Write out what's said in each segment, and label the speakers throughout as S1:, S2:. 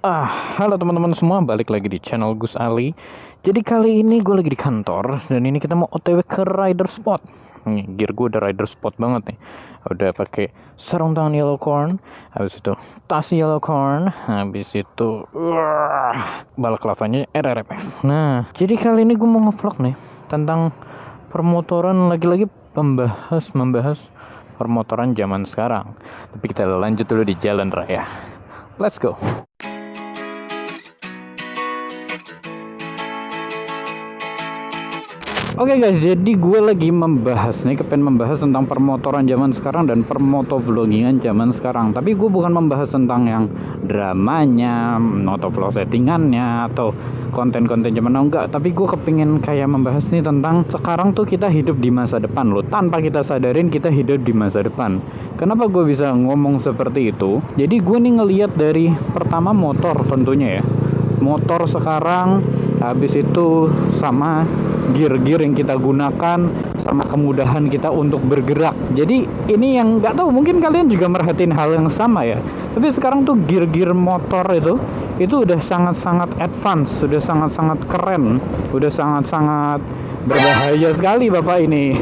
S1: Halo teman-teman semua, balik lagi di channel Gus Ali. Jadi kali ini gue lagi di kantor dan ini kita mau OTW ke Rider Spot. Nih, gear gue udah Rider Spot banget nih. Udah pakai sarung tangan yellow corn, habis itu tas yellow corn, habis itu balaklavanya RRFF. Nah, jadi kali ini gue mau ngevlog nih tentang permotoran, lagi-lagi membahas permotoran zaman sekarang. Tapi kita lanjut dulu di jalan raya. Let's go. Oke guys, jadi gue lagi kepengen membahas tentang permotoran zaman sekarang dan permotovlogingan zaman sekarang. Tapi gue bukan membahas tentang yang dramanya, motovlog settingannya, atau konten-konten zaman now, enggak. Tapi gue kepingin kayak membahas nih tentang sekarang tuh kita hidup di masa depan loh. Tanpa kita sadarin kita hidup di masa depan. Kenapa gue bisa ngomong seperti itu? Jadi gue nih ngeliat dari pertama motor tentunya ya. Motor sekarang, habis itu sama gear-gear yang kita gunakan, sama kemudahan kita untuk bergerak. Jadi ini yang nggak tahu, mungkin kalian juga merhatiin hal yang sama ya. Tapi sekarang tuh gear-gear motor itu udah sangat-sangat advance, sudah sangat-sangat keren, udah sangat-sangat berbahaya sekali bapak ini.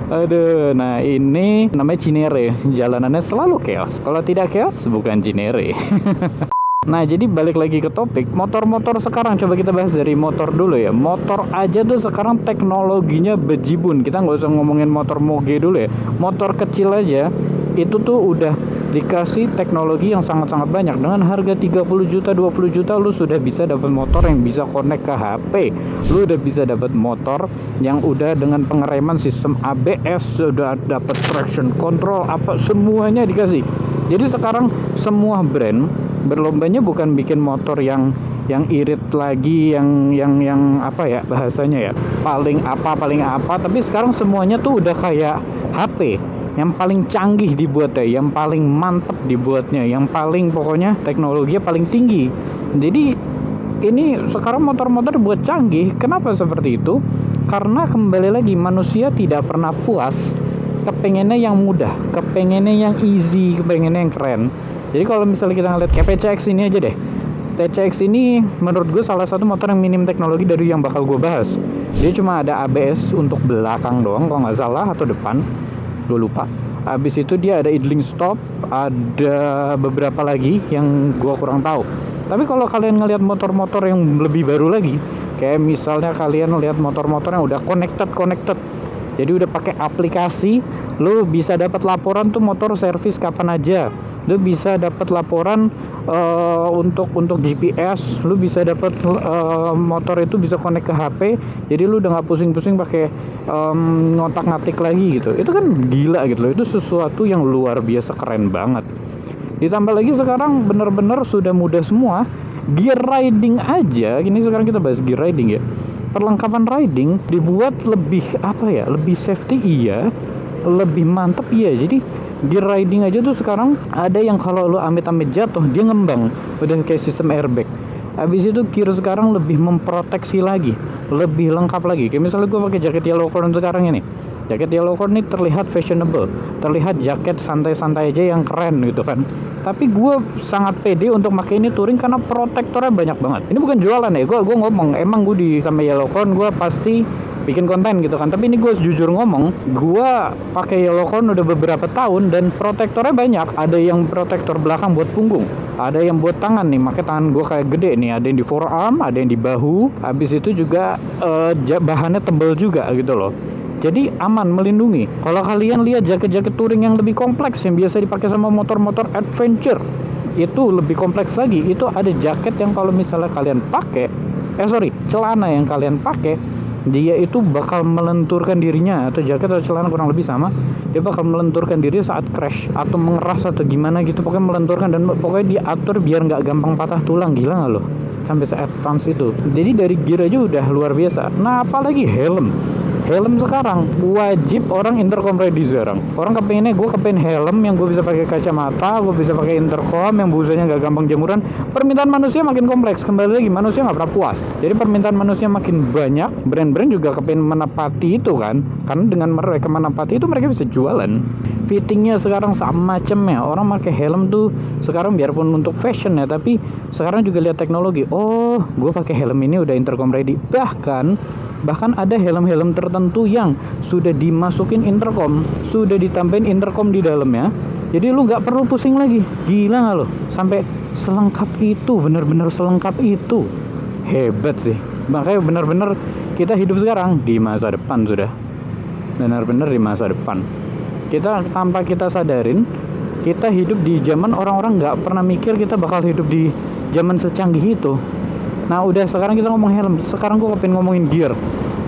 S1: Aduh, nah ini namanya Cinere. Jalanannya selalu chaos. Kalau tidak chaos, bukan Cinere. Nah, jadi balik lagi ke topik motor-motor sekarang. Coba kita bahas dari motor dulu ya. Motor aja tuh sekarang teknologinya bejibun. Kita nggak usah ngomongin motor moge dulu ya. Motor kecil aja itu tuh udah dikasih teknologi yang sangat-sangat banyak. Dengan harga 30 juta, 20 juta lu sudah bisa dapat motor yang bisa connect ke HP. Lu udah bisa dapat motor yang udah dengan pengereman sistem ABS, sudah dapat traction control, apa semuanya dikasih. Jadi sekarang semua brand berlombanya bukan bikin motor yang irit lagi, yang apa ya bahasanya ya, paling apa, tapi sekarang semuanya tuh udah kayak HP yang paling canggih dibuatnya, yang paling mantep dibuatnya, yang paling pokoknya teknologinya paling tinggi. Jadi ini sekarang motor-motor buat canggih. Kenapa seperti itu? Karena kembali lagi manusia tidak pernah puas, kepengennya yang mudah, kepengennya yang easy, kepengennya yang keren. Jadi kalau misalnya kita ngeliat kayak PCX ini aja deh, TCX ini menurut gue salah satu motor yang minim teknologi dari yang bakal gue bahas. Dia cuma ada ABS untuk belakang doang kalau nggak salah, atau depan, gue lupa. Habis itu dia ada idling stop, ada beberapa lagi yang gue kurang tahu. Tapi kalau kalian ngelihat motor-motor yang lebih baru lagi, kayak misalnya kalian lihat motor-motor yang udah connected, jadi udah pakai aplikasi, lu bisa dapat laporan tuh motor servis kapan aja. Lu bisa dapat laporan untuk GPS, lu bisa dapat motor itu bisa connect ke HP. Jadi lu udah nggak pusing-pusing pakai ngotak-ngatik lagi gitu. Itu kan gila gitu loh. Itu sesuatu yang luar biasa keren banget. Ditambah lagi sekarang bener-bener sudah mudah semua. Gear riding aja, ini sekarang kita bahas gear riding ya. Perlengkapan riding dibuat lebih lebih safety iya, lebih mantep iya. Jadi gear riding aja tuh sekarang ada yang kalau lu amit-amit jatuh dia ngembang, udah kayak sistem airbag. Habis itu gear sekarang lebih memproteksi lagi, lebih lengkap lagi. Kayak misalnya gue pakai jaket yellow corn sekarang ini. Jaket yellow corn ini terlihat fashionable, terlihat jaket santai-santai aja yang keren gitu kan. Tapi gue sangat pede untuk pakai ini touring karena protektornya banyak banget. Ini bukan jualan ya, gue ngomong emang gue di sama yellow corn gue pasti bikin konten gitu kan. Tapi ini gue jujur ngomong, gue pakai yellow corn udah beberapa tahun dan protektornya banyak. Ada yang protektor belakang buat punggung, ada yang buat tangan nih, makanya tangan gue kayak gede nih. Ada yang di forearm, ada yang di bahu. Habis itu juga bahannya tebal juga gitu loh. Jadi aman, melindungi. Kalau kalian lihat jaket-jaket touring yang lebih kompleks yang biasa dipakai sama motor-motor adventure, itu lebih kompleks lagi. Itu ada jaket yang kalau misalnya kalian pakai, celana yang kalian pakai, dia itu bakal melenturkan dirinya, atau jaket atau celana kurang lebih sama, dia bakal melenturkan diri saat crash atau mengeras atau gimana gitu. Pokoknya melenturkan dan pokoknya diatur biar nggak gampang patah tulang. Gila nggak loh? Sampai se-advance itu. Jadi dari gear aja udah luar biasa. Nah apalagi helm. Helm sekarang wajib orang intercom ready sekarang. Orang kepengennya, gue kepengen helm yang gue bisa pakai kacamata, gue bisa pakai intercom yang busanya nggak gampang jemuran. Permintaan manusia makin kompleks. Kembali lagi, manusia nggak pernah puas. Jadi permintaan manusia makin banyak, brand-brand juga kepengen menepati itu kan. Karena dengan mereka menepati itu, mereka bisa jualan. Fittingnya sekarang sama macamnya. Orang pakai helm tuh sekarang biarpun untuk fashion ya, tapi sekarang juga lihat teknologi. Oh, gue pakai helm ini udah intercom ready. Bahkan ada helm-helm tertentu yang sudah dimasukin intercom, sudah ditambahin intercom di dalamnya. Jadi lu nggak perlu pusing lagi. Gila nggak lo? Sampai selengkap itu, bener-bener selengkap itu. Hebat sih. Makanya bener-bener kita hidup sekarang di masa depan sudah. Bener-bener di masa depan. Kita tanpa kita sadarin, kita hidup di zaman orang-orang nggak pernah mikir kita bakal hidup di zaman secanggih itu. Nah udah sekarang kita ngomong helm, sekarang gue pengen ngomongin gear,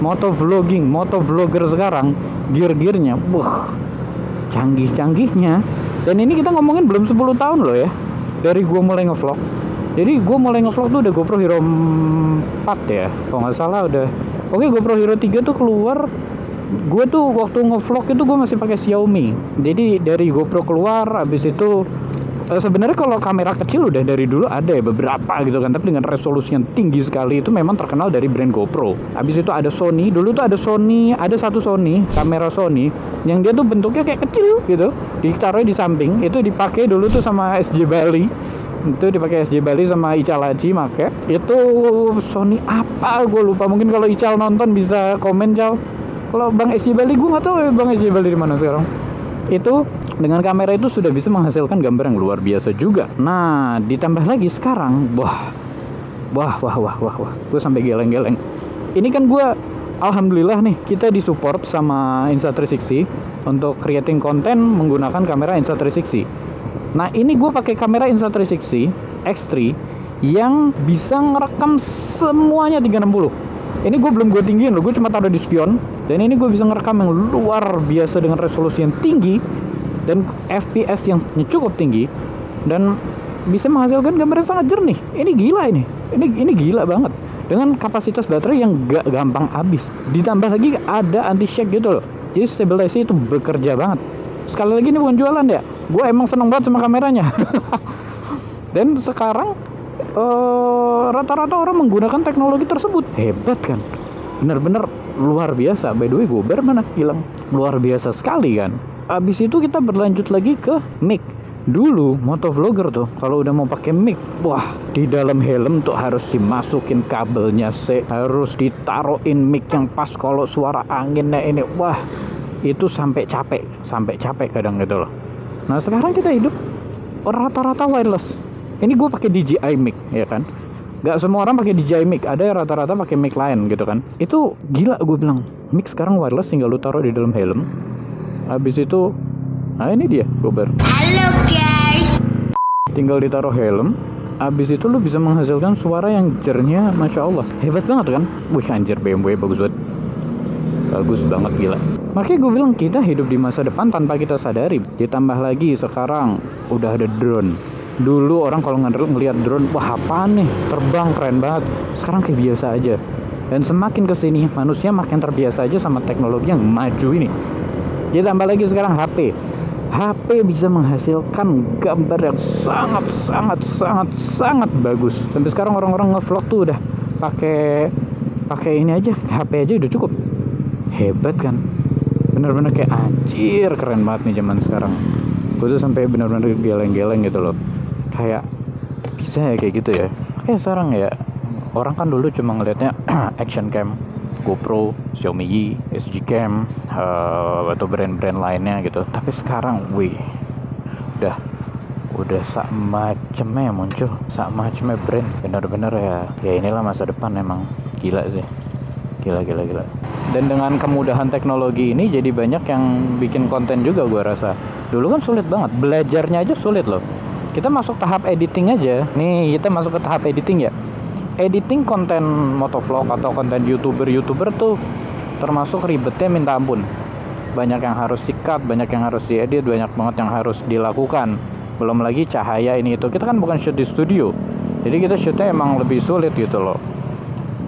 S1: motovlogger sekarang, gear-gearnya, wah, canggih-canggihnya. Dan ini kita ngomongin belum 10 tahun loh ya, dari gue mulai ngevlog. Jadi gue mulai ngevlog tuh udah GoPro Hero 4 ya, kalau nggak salah udah. Oke, GoPro Hero 3 tuh keluar, gue tuh waktu ngevlog itu gue masih pakai Xiaomi. Jadi dari GoPro keluar, abis itu sebenarnya kalau kamera kecil udah dari dulu ada ya beberapa gitu kan, tapi dengan resolusi yang tinggi sekali itu memang terkenal dari brand GoPro. Habis itu ada Sony, dulu tuh ada Sony, ada satu Sony, kamera Sony yang dia tuh bentuknya kayak kecil gitu, ditaruh di samping, itu dipakai dulu tuh sama SJ Bali. Itu dipakai SJ Bali sama Ical Haji make. Itu Sony apa gue lupa, mungkin kalau Ical nonton bisa komen Cal. Kalau Bang SJ Bali gue nggak tahu ya Bang SJ Bali di mana sekarang. Itu dengan kamera itu sudah bisa menghasilkan gambar yang luar biasa juga. Nah, ditambah lagi sekarang, wah, gue sampai geleng-geleng. Ini kan gue, alhamdulillah nih, kita disupport sama Insta360 untuk creating konten menggunakan kamera Insta360. Nah, ini gue pakai kamera Insta360 X3 yang bisa ngerekam semuanya 360. Ini gue belum gue tinggiin loh, gue cuma taruh di spion. Dan ini gue bisa ngerekam yang luar biasa dengan resolusi yang tinggi dan FPS yang cukup tinggi dan bisa menghasilkan gambar yang sangat jernih. Ini gila ini gila banget dengan kapasitas baterai yang gak gampang habis. Ditambah lagi ada anti shake gitu loh. Jadi stabilisasi itu bekerja banget. Sekali lagi ini bukan jualan ya. Gue emang seneng banget sama kameranya. Dan sekarang rata-rata orang menggunakan teknologi tersebut. Hebat kan? Bener-bener luar biasa. By the way, Gober mana? Hilang. Luar biasa sekali kan. Abis itu kita berlanjut lagi ke mic. Dulu motovlogger tuh kalau udah mau pakai mic, wah, di dalam helm tuh harus dimasukin kabelnya, harus ditaruhin mic yang pas kalau suara anginnya ini. Wah, itu sampai capek kadang gitu loh. Nah, sekarang kita hidup rata-rata wireless. Ini gue pakai DJI mic ya kan. Gak semua orang pakai DJI mic, ada yang rata-rata pakai mic lain gitu kan. Itu gila, gue bilang mic sekarang wireless, tinggal lu taruh di dalam helm. Habis itu, nah ini dia Gober.
S2: Halo guys.
S1: Tinggal ditaruh helm, habis itu lu bisa menghasilkan suara yang jernya, masya Allah, hebat banget kan. Wih anjir, BMW bagus banget gila. Makanya gue bilang kita hidup di masa depan tanpa kita sadari. Ditambah lagi sekarang udah ada drone. Dulu orang kalau ngelihat drone, wah apaan nih, terbang keren banget. Sekarang kayak biasa aja. Dan semakin kesini manusia makin terbiasa aja sama teknologi yang maju ini. Ditambah lagi sekarang HP bisa menghasilkan gambar yang sangat bagus. Sampai sekarang orang-orang ngevlog tuh udah pakai ini aja, HP aja udah cukup. Hebat kan? Bener-bener kayak anjir, keren banget nih zaman sekarang. Gue tuh sampai bener-bener geleng-geleng gitu loh. Kayak bisa ya kayak gitu ya. Kayak sekarang ya, orang kan dulu cuma ngelihatnya action cam, GoPro, Xiaomi, SG Cam, atau brand-brand lainnya gitu. Tapi sekarang, udah sak macemnya muncul, sak macemnya brand. Bener-bener ya inilah masa depan emang. Gila sih, gila. Dan dengan kemudahan teknologi ini jadi banyak yang bikin konten juga gue rasa. Dulu kan sulit banget, belajarnya aja sulit loh. Kita masuk tahap editing aja. Nih, kita masuk ke tahap editing ya. Editing konten motovlog atau konten YouTuber tuh termasuk ribetnya minta ampun. Banyak yang harus di-cut, banyak yang harus diedit, banyak banget yang harus dilakukan. Belum lagi cahaya ini itu. Kita kan bukan shoot di studio. Jadi kita shootnya emang lebih sulit gitu loh.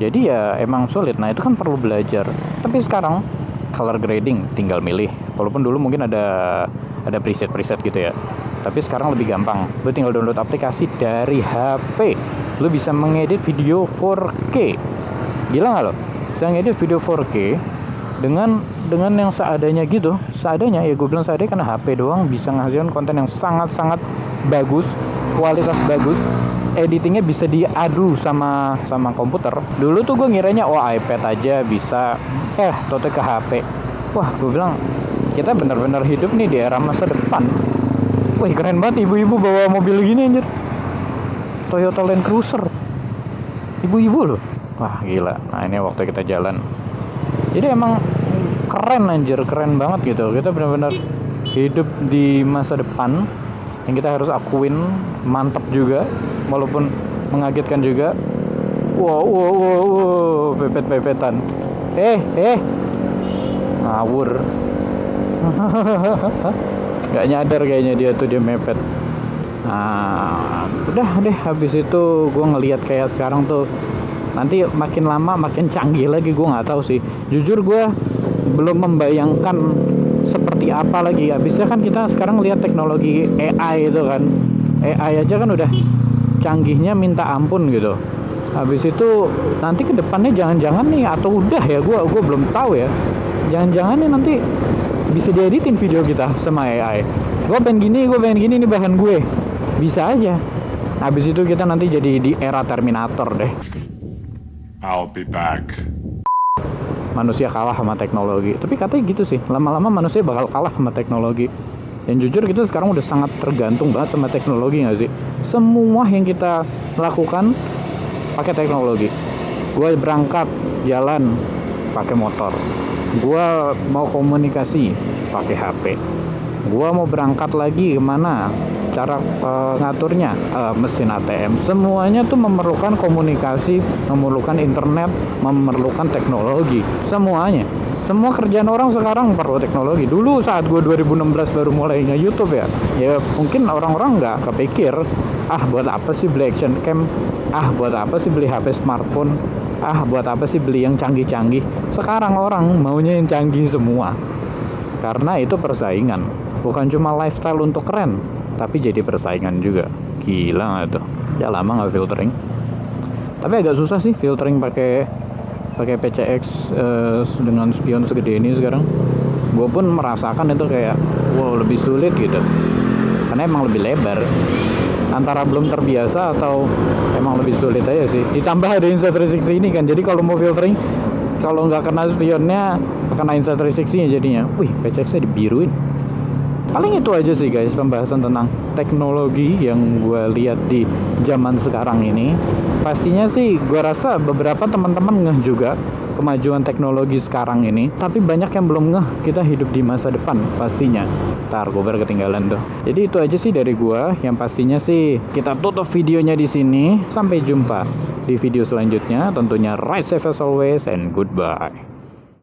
S1: Jadi ya emang sulit. Nah, itu kan perlu belajar. Tapi sekarang color grading, tinggal milih. Walaupun dulu mungkin ada preset gitu ya, tapi sekarang lebih gampang. Lu tinggal download aplikasi dari HP, lu bisa mengedit video 4K. Gila nggak lo? Bisa ngedit video 4K dengan yang seadanya gitu. Seadanya ya, gue bilang seadanya karena HP doang bisa menghasilkan konten yang sangat bagus, kualitas bagus. Editingnya bisa diadu sama komputer. Dulu tuh gue ngiranya iPad aja bisa, toto ke HP. Wah, gue bilang kita benar-benar hidup nih di era masa depan. Wih, keren banget ibu-ibu bawa mobil gini anjir. Toyota Land Cruiser. Ibu-ibu loh. Wah, gila. Nah, ini waktu kita jalan. Jadi emang keren anjir, keren banget gitu. Kita benar-benar hidup di masa depan yang kita harus akuin, mantap juga walaupun mengagetkan juga. Wow, pepet-pepetan. Ngawur. Gak nyadar kayaknya dia mepet. Nah, udah deh, habis itu gue ngelihat kayak sekarang tuh nanti makin lama makin canggih lagi. Gue nggak tahu sih, jujur gue belum membayangkan seperti apa lagi. Habisnya kan kita sekarang lihat teknologi AI itu kan, AI aja kan udah canggihnya minta ampun gitu. Habis itu nanti ke depannya jangan-jangan nih, atau udah ya, gue belum tahu ya, jangan-jangan nih nanti bisa dieditin video kita sama AI. Gue pengen gini nih bahan gue, bisa aja. Habis itu kita nanti jadi di era Terminator deh.
S3: I'll be back.
S1: Manusia kalah sama teknologi. Tapi katanya gitu sih, lama-lama manusia bakal kalah sama teknologi. Dan jujur kita sekarang udah sangat tergantung banget sama teknologi nggak sih? Semua yang kita lakukan pakai teknologi. Gue berangkat jalan pakai motor. Gue mau komunikasi pakai HP. Gue mau berangkat lagi kemana, cara ngaturnya, mesin ATM, semuanya tuh memerlukan komunikasi, memerlukan internet, memerlukan teknologi. Semuanya, semua kerjaan orang sekarang perlu teknologi. Dulu saat gue 2016 baru mulai nge-YouTube ya mungkin orang-orang nggak kepikir, buat apa sih beli action cam, buat apa sih beli HP smartphone, buat apa sih beli yang canggih-canggih. Sekarang orang maunya yang canggih semua, karena itu persaingan. Bukan cuma lifestyle untuk keren, tapi jadi persaingan juga. Gila nggak tuh? Ya lama nggak filtering. Tapi agak susah sih filtering pakai PCX dengan spion segede ini sekarang. Gue pun merasakan itu kayak lebih sulit gitu. Karena emang lebih lebar. Antara belum terbiasa atau emang lebih sulit aja sih. Ditambah ada Insta360 ini kan. Jadi kalau mau filtering, kalau nggak kena spionnya, kena Insta360 jadinya. Wih, PCX-nya dibiruin. Paling itu aja sih guys, pembahasan tentang teknologi yang gue lihat di zaman sekarang ini. Pastinya sih gue rasa beberapa teman-teman ngeh juga kemajuan teknologi sekarang ini, tapi banyak yang belum ngeh kita hidup di masa depan pastinya. Ntar gue baru ketinggalan tuh. Jadi itu aja sih dari gue. Yang pastinya sih kita tutup videonya di sini. Sampai jumpa di video selanjutnya. Tentunya ride safe as always and goodbye.